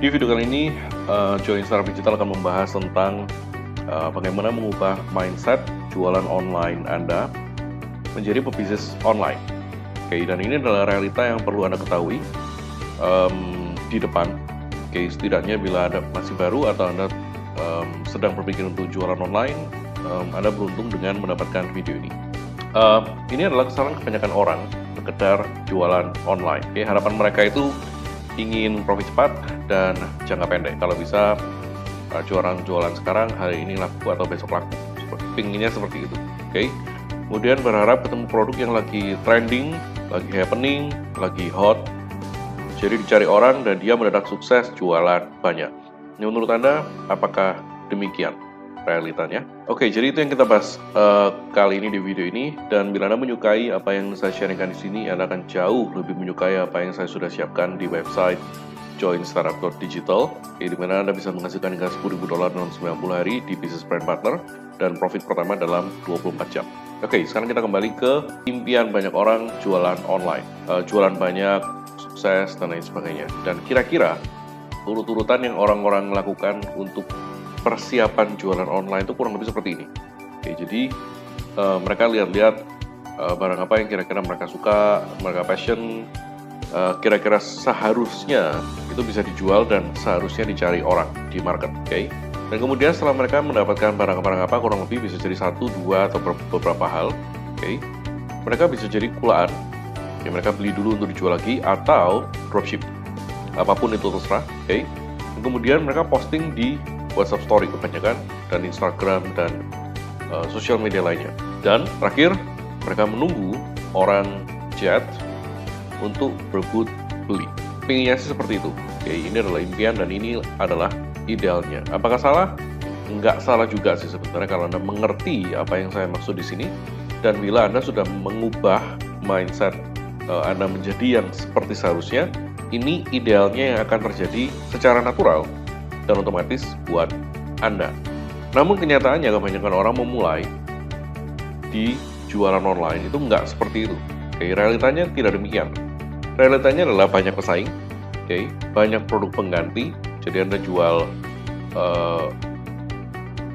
Di video kali ini, Join Startup Digital akan membahas tentang bagaimana mengubah mindset jualan online Anda menjadi pebisnis online. Oke, dan ini adalah realita yang perlu Anda ketahui di depan. Oke, setidaknya bila Anda masih baru atau Anda sedang berpikir untuk jualan online, Anda beruntung dengan mendapatkan video ini. Ini adalah kesalahan kebanyakan orang sekedar jualan online. Oke, harapan mereka itu ingin profit cepat dan jangka pendek. Kalau bisa jualan sekarang, hari ini laku atau besok laku. Pinginnya seperti itu. Oke. Kemudian berharap ketemu produk yang lagi trending, lagi happening, lagi hot. Jadi dicari orang dan dia mendadak sukses jualan banyak. Ini menurut Anda apakah demikian realitanya? Oke, jadi itu yang kita bahas kali ini di video ini. Dan bila Anda menyukai apa yang saya sharingkan di sini, Anda akan jauh lebih menyukai apa yang saya sudah siapkan di website joinstartup.digital, di mana Anda bisa menghasilkan hingga $10.000 dalam 90 hari di Business Brand Partner dan profit pertama dalam 24 jam. Oke, sekarang kita kembali ke impian banyak orang jualan online, jualan banyak, sukses, dan lain sebagainya. Dan kira-kira urut-urutan yang orang-orang lakukan untuk persiapan jualan online itu kurang lebih seperti ini. Oke, jadi mereka lihat-lihat barang apa yang kira-kira mereka suka, mereka passion, kira-kira seharusnya itu bisa dijual dan seharusnya dicari orang di market. Oke. Dan kemudian setelah mereka mendapatkan barang-barang apa, kurang lebih bisa jadi 1, 2, atau beberapa hal. Oke. Mereka bisa jadi kulaan. Oke, mereka beli dulu untuk dijual lagi atau dropship. Apapun itu terserah. Oke. Dan kemudian mereka posting di WhatsApp Story kebanyakan, dan Instagram, dan sosial media lainnya. Dan terakhir, mereka menunggu orang chat untuk berebut beli. Pinginnya sih seperti itu. Oke, ini adalah impian dan ini adalah idealnya. Apakah salah? Enggak salah juga sih sebenarnya kalau Anda mengerti apa yang saya maksud di sini. Dan bila Anda sudah mengubah mindset Anda menjadi yang seperti seharusnya, ini idealnya yang akan terjadi secara natural dan otomatis buat Anda. Namun kenyataannya kebanyakan orang memulai di jualan online itu nggak seperti itu. Oke, realitanya tidak demikian. Realitanya adalah banyak pesaing, oke, banyak produk pengganti. Jadi Anda jual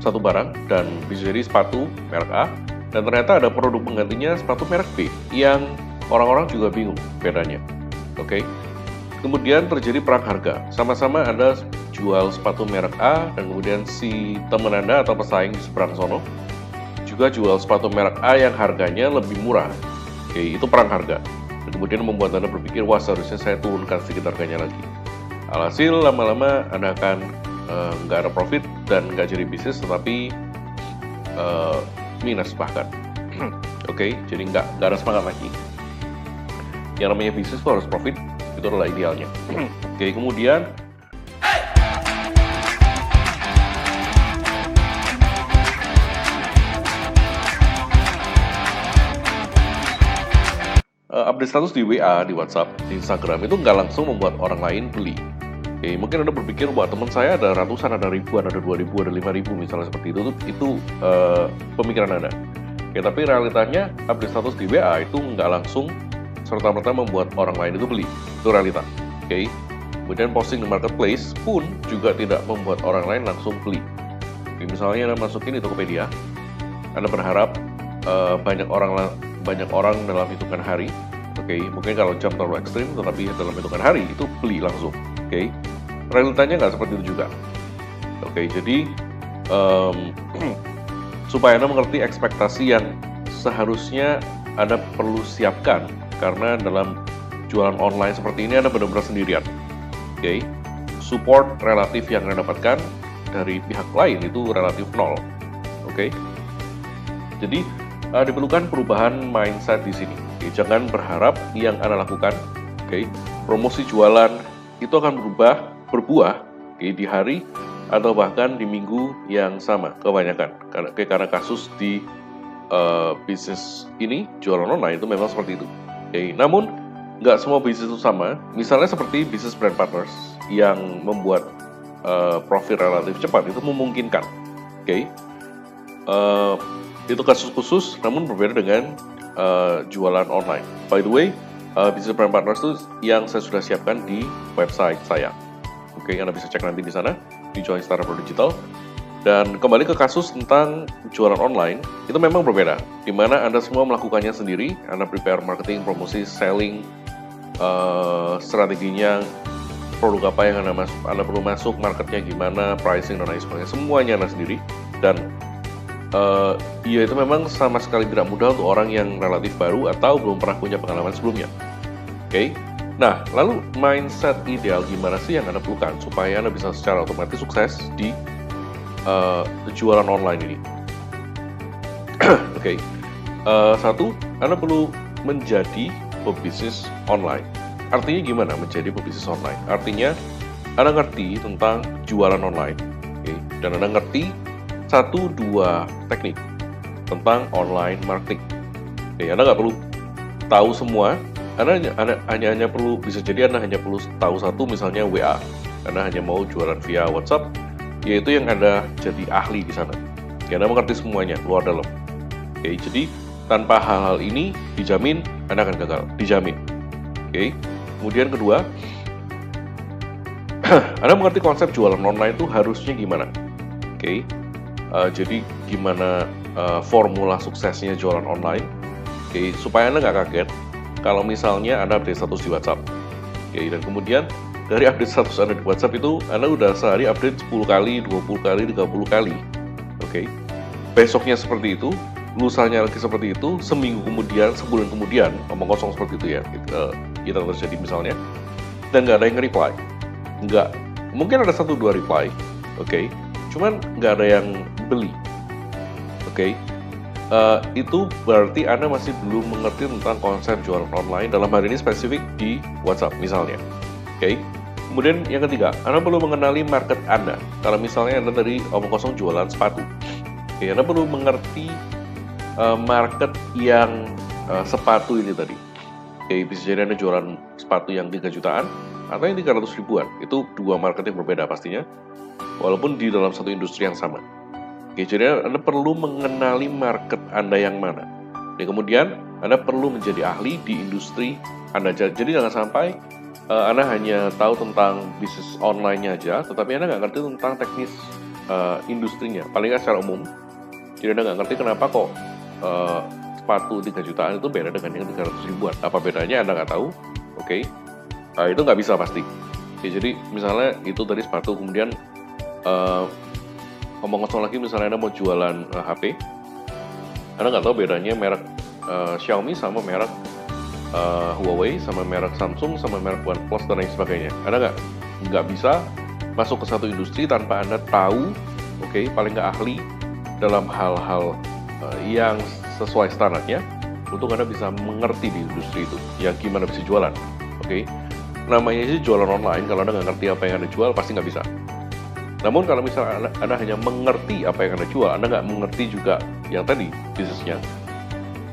satu barang dan bisa jadi sepatu merek A, dan ternyata ada produk penggantinya sepatu merek B yang orang-orang juga bingung bedanya. Oke. Kemudian terjadi perang harga. Sama-sama Anda jual sepatu merek A dan kemudian si teman Anda atau pesaing di seberang sono juga jual sepatu merek A yang harganya lebih murah. Oke, itu perang harga. Dan kemudian membuat Anda berpikir, wah seharusnya saya turunkan sedikit harganya lagi. Alhasil lama-lama Anda akan nggak ada profit dan nggak jadi bisnis, tetapi minus bahkan. Oke, jadi nggak ada semangat lagi. Yang namanya bisnis itu harus profit, itu adalah idealnya. Oke, kemudian update status di WA, di WhatsApp, di Instagram itu nggak langsung membuat orang lain beli. Oke, mungkin Anda berpikir, wah teman saya ada ratusan, ada ribuan, ada 2.000, ada 5.000 misalnya seperti itu pemikiran Anda. Oke, tapi realitanya update status di WA itu nggak langsung serta-merta membuat orang lain itu beli. Itu realita. Oke. Kemudian posting di marketplace pun juga tidak membuat orang lain langsung beli. Oke, misalnya Anda masukin di Tokopedia, Anda berharap banyak orang dalam hitungan hari. Oke, mungkin kalau jam terlalu ekstrim, tetapi dalam hitungan hari itu beli langsung. Oke. Realitanya nggak seperti itu juga. Oke, jadi supaya Anda mengerti ekspektasi yang seharusnya Anda perlu siapkan, karena dalam jualan online seperti ini Anda benar-benar sendirian. Oke, support relatif yang Anda dapatkan dari pihak lain itu relatif nol. Oke, jadi diperlukan perubahan mindset di sini. Oke, jangan berharap yang Anda lakukan, oke, promosi jualan itu akan berbuah, oke, di hari atau bahkan di minggu yang sama kebanyakan. Karena kasus di bisnis ini jualan online itu memang seperti itu. Oke, namun nggak semua bisnis itu sama. Misalnya seperti Business Brand Partners yang membuat profit relatif cepat itu memungkinkan. Oke, itu kasus khusus, namun berbeda dengan jualan online. By the way, Business Brand Partners itu yang saya sudah siapkan di website saya. Oke, Anda bisa cek nanti di sana, di Join Startup Digital. Dan kembali ke kasus tentang jualan online, itu memang berbeda, di mana Anda semua melakukannya sendiri, Anda prepare marketing, promosi, selling, strateginya, produk apa yang Anda perlu masuk, marketnya gimana, pricing, dan lain sebagainya, semuanya Anda sendiri. Dan ya itu memang sama sekali tidak mudah untuk orang yang relatif baru atau belum pernah punya pengalaman sebelumnya. Oke, nah lalu mindset ideal gimana sih yang Anda perlukan supaya Anda bisa secara otomatis sukses di jualan online ini? Oke, satu, Anda perlu menjadi pebisnis online. Artinya gimana menjadi pebisnis online? Artinya Anda ngerti tentang jualan online, dan Anda ngerti 1-2 teknik tentang online marketing. Anda nggak perlu tahu semua. Anda hanya perlu, bisa jadi Anda hanya perlu tahu satu, misalnya WA. Anda hanya mau jualan via WhatsApp, yaitu yang Anda jadi ahli di sana. Anda mengerti semuanya, luar dalam. Jadi tanpa hal-hal ini dijamin Anda akan gagal, dijamin. Kemudian kedua, Anda mengerti konsep jualan online itu harusnya gimana. Jadi gimana formula suksesnya jualan online. Supaya Anda nggak kaget kalau misalnya Anda update status di WhatsApp. Dan kemudian dari update status Anda di WhatsApp itu, Anda udah sehari update 10 kali, 20 kali, 30 kali. Besoknya seperti itu, lusanya lagi seperti itu, seminggu kemudian, sebulan kemudian, omong kosong seperti itu ya, kita terjadi misalnya, dan nggak ada yang reply. Nggak, mungkin ada 1-2 reply, cuman nggak ada yang beli. Itu berarti Anda masih belum mengerti tentang konsep jualan online, dalam hal ini spesifik di WhatsApp misalnya. Kemudian yang ketiga, Anda perlu mengenali market Anda. Kalau misalnya Anda dari omong kosong jualan sepatu, Anda perlu mengerti market yang sepatu ini tadi. Bisa jadi Anda jualan sepatu yang 3 jutaan atau yang 300 ribuan. Itu dua market yang berbeda pastinya, walaupun di dalam satu industri yang sama. Jadi Anda perlu mengenali market Anda yang mana. Dan kemudian Anda perlu menjadi ahli di industri Anda. Jadi jangan sampai Anda hanya tahu tentang bisnis online-nya aja, tetapi Anda nggak ngerti tentang teknis industrinya, paling nggak secara umum. Jadi Anda nggak ngerti kenapa kok sepatu 3 jutaan itu beda dengan yang 300 ribuan. Apa bedanya Anda nggak tahu. Itu nggak bisa pasti. Jadi misalnya itu tadi sepatu, kemudian ngomong kosong lagi, misalnya Anda mau jualan HP, Anda nggak tahu bedanya merek Xiaomi sama merek Huawei, sama merek Samsung, sama merek OnePlus, dan lain sebagainya. Anda nggak bisa masuk ke satu industri tanpa Anda tahu, paling nggak ahli dalam hal-hal yang sesuai standarnya, untuk Anda bisa mengerti di industri itu, ya gimana bisa jualan. Namanya sih jualan online, kalau Anda nggak ngerti apa yang Anda jual, pasti nggak bisa. Namun kalau misalnya Anda hanya mengerti apa yang Anda jual, Anda nggak mengerti juga yang tadi, bisnisnya,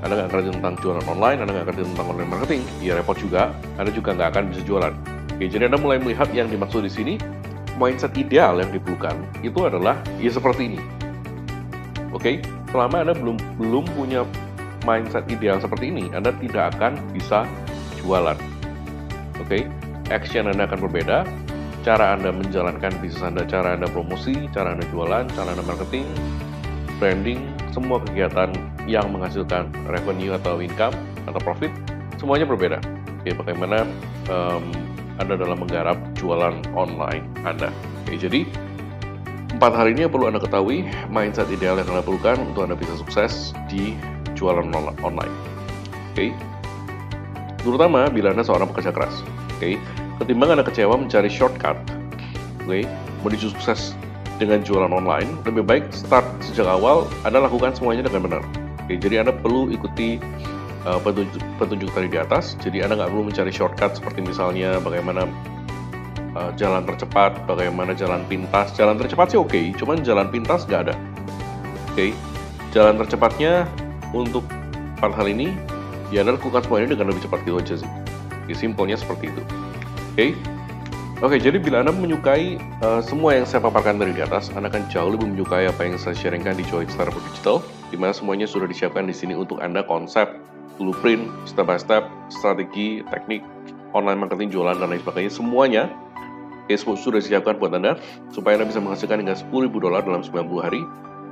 Anda nggak ngerti tentang jualan online, Anda nggak ngerti tentang online marketing, ya repot juga, Anda juga nggak akan bisa jualan. Jadi Anda mulai melihat yang dimaksud di sini, mindset ideal yang diperlukan, itu adalah ya seperti ini. Selama Anda belum punya mindset ideal seperti ini, Anda tidak akan bisa jualan. Action Anda akan berbeda, cara Anda menjalankan bisnis Anda, cara Anda promosi, cara Anda jualan, cara Anda marketing, branding, semua kegiatan yang menghasilkan revenue atau income atau profit, semuanya berbeda. Bagaimana Anda dalam menggarap jualan online Anda. Jadi 4 hal ini yang perlu Anda ketahui, mindset ideal yang Anda perlukan untuk Anda bisa sukses di jualan online. Terutama bila Anda seorang pekerja keras. Ketimbang Anda kecewa mencari shortcut, menuju sukses dengan jualan online, lebih baik start sejak awal, Anda lakukan semuanya dengan benar. Jadi Anda perlu ikuti petunjuk tadi di atas. Jadi Anda nggak perlu mencari shortcut seperti misalnya bagaimana jalan tercepat, bagaimana jalan pintas. Jalan tercepat sih oke, cuman jalan pintas nggak ada. Jalan tercepatnya untuk 4 hal ini, ya Anda lakukan semuanya dengan lebih cepat, gitu aja sih. Simpelnya seperti itu. Jadi bila Anda menyukai semua yang saya paparkan dari di atas, Anda akan jauh lebih menyukai apa yang saya sharingkan di Join Startup Digital, di mana semuanya sudah disiapkan di sini untuk Anda, konsep, blueprint, step by step, strategi, teknik, online marketing, jualan, dan lain sebagainya. Semuanya Cashflow sudah disiapkan buat Anda, supaya Anda bisa menghasilkan hingga $10.000 dalam 90 hari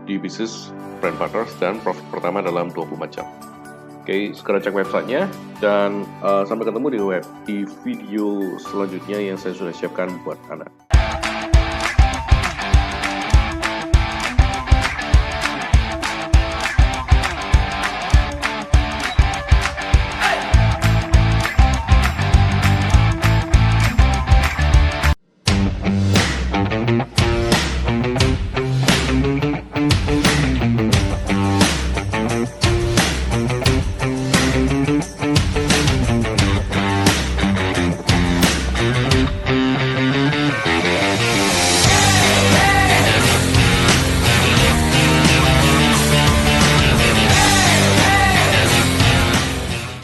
di bisnis brand partners dan profit pertama dalam 24 jam. Oke, segera cek websitenya, dan sampai ketemu di video selanjutnya yang saya sudah siapkan buat Anda.